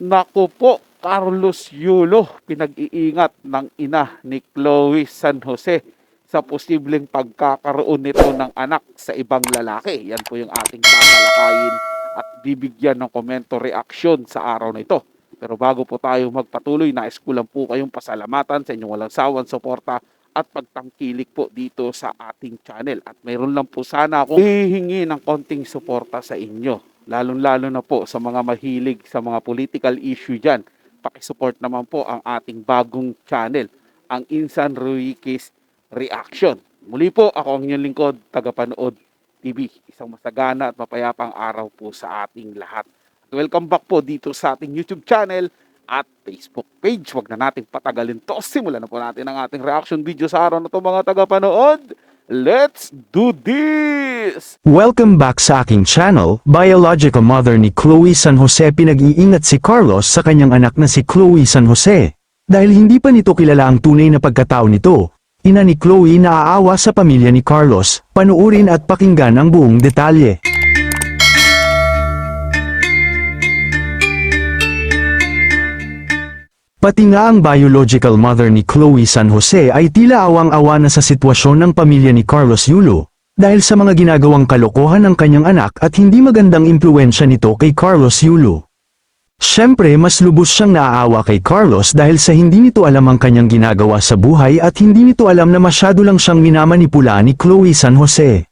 Naku po, Carlos Yulo, pinag-iingat ng ina ni Chloe San Jose sa posibleng pagkakaroon nito ng anak sa ibang lalaki. Yan po yung ating tatalakayin at bibigyan ng komento reaksyon sa araw na ito. Pero bago po tayo magpatuloy, nais ko lang po kayong pasalamatan sa inyong walang sawang suporta at pagtangkilik po dito sa ating channel. At mayroon lang po sana akong hihingi ng konting suporta sa inyo, lalong-lalo na po sa mga mahilig sa mga political issue dyan. Pakisupport naman po ang ating bagong channel, ang Insan Ruiquez Reaction. Muli po, ako ang inyong lingkod, tagapanood TV. Isang masagana at mapayapang araw po sa ating lahat. Welcome back po dito sa ating YouTube channel at Facebook page. Huwag na nating patagalin to. Simulan na po natin ang ating reaction video sa araw na to, mga tagapanood. Let's do this! Welcome back sa aking channel. Biological mother ni Chloe San Jose. Pinag-iingat si Carlos sa kanyang anak na si Chloe San Jose. Dahil hindi pa nito kilala ang tunay na pagkatao nito, ina ni Chloe naaawa sa pamilya ni Carlos. Panuurin at pakinggan ang buong detalye. Pati nga ang biological mother ni Chloe San Jose ay tila awang-awa na sa sitwasyon ng pamilya ni Carlos Yulo, dahil sa mga ginagawang kalokohan ng kanyang anak at hindi magandang impluwensya nito kay Carlos Yulo. Siyempre mas lubos siyang naaawa kay Carlos dahil sa hindi nito alam ang kanyang ginagawa sa buhay at hindi nito alam na masyado lang siyang minamanipula ni Chloe San Jose.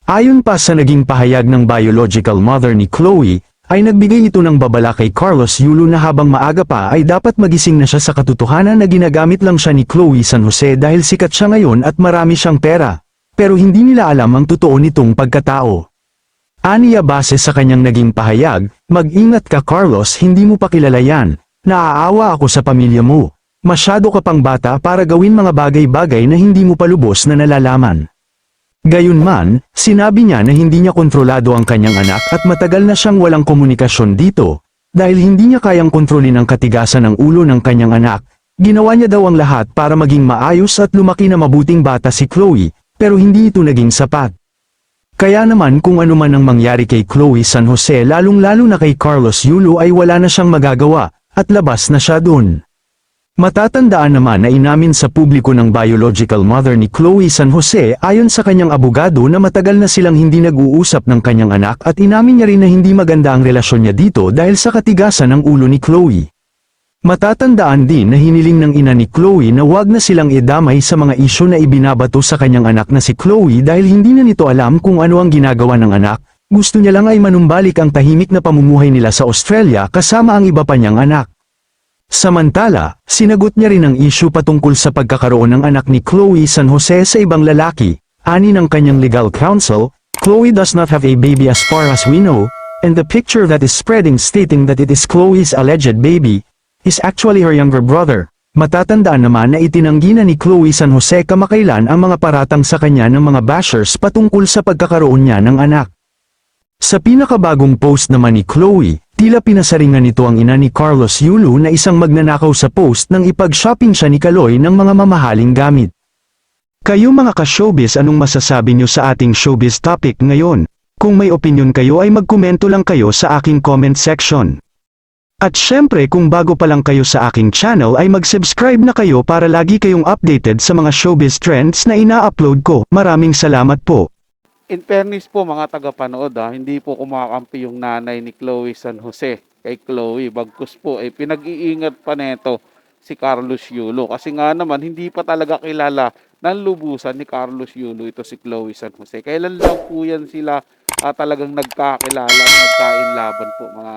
Ayon pa sa naging pahayag ng biological mother ni Chloe, ay nagbigay ito ng babala kay Carlos Yulo na habang maaga pa ay dapat magising na siya sa katotohanan na ginagamit lang siya ni Chloe San Jose dahil sikat siya ngayon at marami siyang pera, pero hindi nila alam ang totoo nitong pagkatao. Aniya base sa kanyang naging pahayag, "Mag-ingat ka Carlos, hindi mo pa kilala yan, naaawa ako sa pamilya mo, masyado ka pang bata para gawin mga bagay-bagay na hindi mo pa lubos na nalalaman." Gayunman, sinabi niya na hindi niya kontrolado ang kanyang anak at matagal na siyang walang komunikasyon dito, dahil hindi niya kayang kontrolin ang katigasan ng ulo ng kanyang anak. Ginawa niya daw ang lahat para maging maayos at lumaki na mabuting bata si Chloe, pero hindi ito naging sapat. Kaya naman kung ano man ang mangyari kay Chloe San Jose lalong-lalo na kay Carlos Yulo ay wala na siyang magagawa, at labas na siya dun. Matatandaan naman na inamin sa publiko ng biological mother ni Chloe San Jose ayon sa kanyang abogado na matagal na silang hindi nag-uusap ng kanyang anak at inamin niya rin na hindi maganda ang relasyon niya dito dahil sa katigasan ng ulo ni Chloe. Matatandaan din na hiniling ng ina ni Chloe na wag na silang idamay sa mga isyu na ibinabato sa kanyang anak na si Chloe dahil hindi na nito alam kung ano ang ginagawa ng anak. Gusto niya lang ay manumbalik ang tahimik na pamumuhay nila sa Australia kasama ang iba pa niyang anak. Samantala, sinagot niya rin ang issue patungkol sa pagkakaroon ng anak ni Chloe San Jose sa ibang lalaki. Ani ng kanyang legal counsel, Chloe does not have a baby as far as we know, and the picture that is spreading stating that it is Chloe's alleged baby, is actually her younger brother. Matatandaan naman na itinanggi na ni Chloe San Jose kamakailan ang mga paratang sa kanya ng mga bashers patungkol sa pagkakaroon niya ng anak. Sa pinakabagong post naman ni Chloe, tila pinasaringan nito ang ina ni Carlos Yulo na isang magnanakaw sa post nang ipag-shopping siya ni Kaloy ng mga mamahaling gamit. Kayo mga ka-showbiz, anong masasabi niyo sa ating showbiz topic ngayon? Kung may opinion kayo ay magkomento lang kayo sa aking comment section. At syempre kung bago pa lang kayo sa aking channel ay mag-subscribe na kayo para lagi kayong updated sa mga showbiz trends na ina-upload ko. Maraming salamat po. In fairness po mga tagapanood, hindi po kumakampi yung nanay ni Chloe San Jose kay Chloe. Bagkus po, pinag-iingat pa neto si Carlos Yulo. Kasi nga naman, hindi pa talaga kilala ng lubusan ni Carlos Yulo ito si Chloe San Jose. Kailan lang po yan sila talagang nagkakilala, nagkainlaban po mga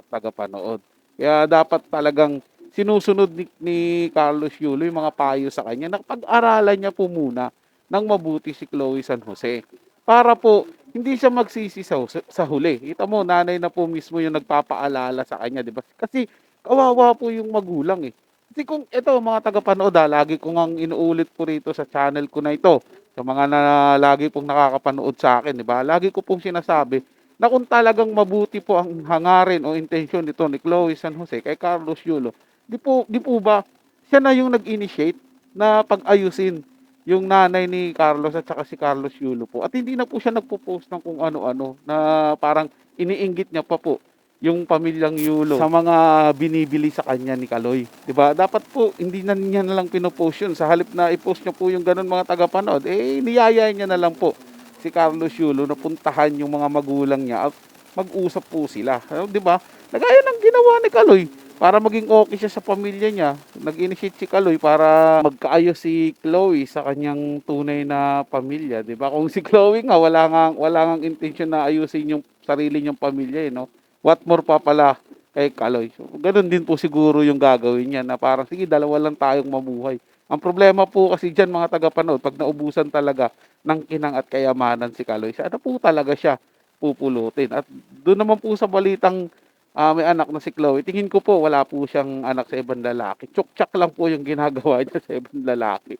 tagapanood. Kaya dapat talagang sinusunod ni Carlos Yulo yung mga payo sa kanya. Napag-aralan niya po muna ng mabuti si Chloe San Jose. Para po, hindi siya magsisi sa huli. Kita mo, nanay na po mismo yung nagpapaalala sa kanya, di ba? Kasi kawawa po yung magulang eh. Kasi kung ito, mga tagapanood, lagi kong ang inuulit po rito sa channel ko na ito, sa mga na lagi pong nakakapanood sa akin, di ba? Lagi ko pong sinasabi na kung talagang mabuti po ang hangarin o intensyon nito ni Chloe San Jose kay Carlos Yulo, di po ba siya na yung nag-initiate na pag-ayusin yung nanay ni Carlos at saka si Carlos Yulo po. At hindi na po siya nagpo-post ng kung ano-ano na parang iniinggit niya pa po yung pamilyang Yulo sa mga binibili sa kanya ni Kaloy. 'Di ba? Dapat po hindi na niya na lang pino-post yun. Sa halip na i-post niya po yung ganun mga tagapanood, niyaya niya na lang po si Carlos Yulo na puntahan yung mga magulang niya at mag-usap po sila. 'Di ba? Nagaya ng ginawa ni Kaloy para maging okay siya sa pamilya niya. Nag-initiate si Kaloy para magkaayos si Chloe sa kanyang tunay na pamilya, 'di ba? Kung si Chloe nga wala ngang intention na ayusin yung sarili niyang pamilya, no? What more pa pala kay Kaloy. So, ganun din po siguro yung gagawin niya na parang sige dalawa lang tayong mabuhay. Ang problema po kasi diyan mga tagapanood, pag naubusan talaga ng kinang at kayamanan si Kaloy, sana po talaga siya pupulutin. At doon naman po sa balitang may anak na si Chloe, tingin ko po wala po siyang anak sa ibang lalaki. Tsuktsak lang po yung ginagawa niya sa ibang lalaki.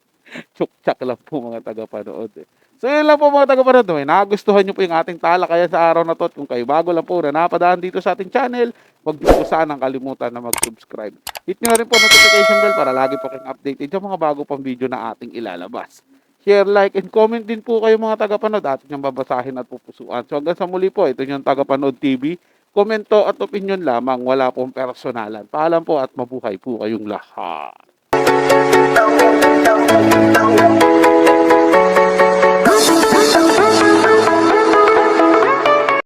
Tsuktsak lang po mga tagapanood. So yun lang po mga tagapanood. Nagustuhan nyo po yung ating talakayan sa araw na to. At kung kayo bago lang po na napadaan dito sa ating channel, huwag niyo po sanang kalimutan na mag-subscribe. Hit nyo na rin po notification bell para lagi po kayong updated sa mga bago pang video na ating ilalabas. Share, like, and comment din po kayo mga tagapanood. Atin yung babasahin at pupusuan. So hanggang sa muli po, ito yung Tagapanood TV. Komento at opinion lamang, wala pong personalan. Paalam po at mabuhay po kayong lahat.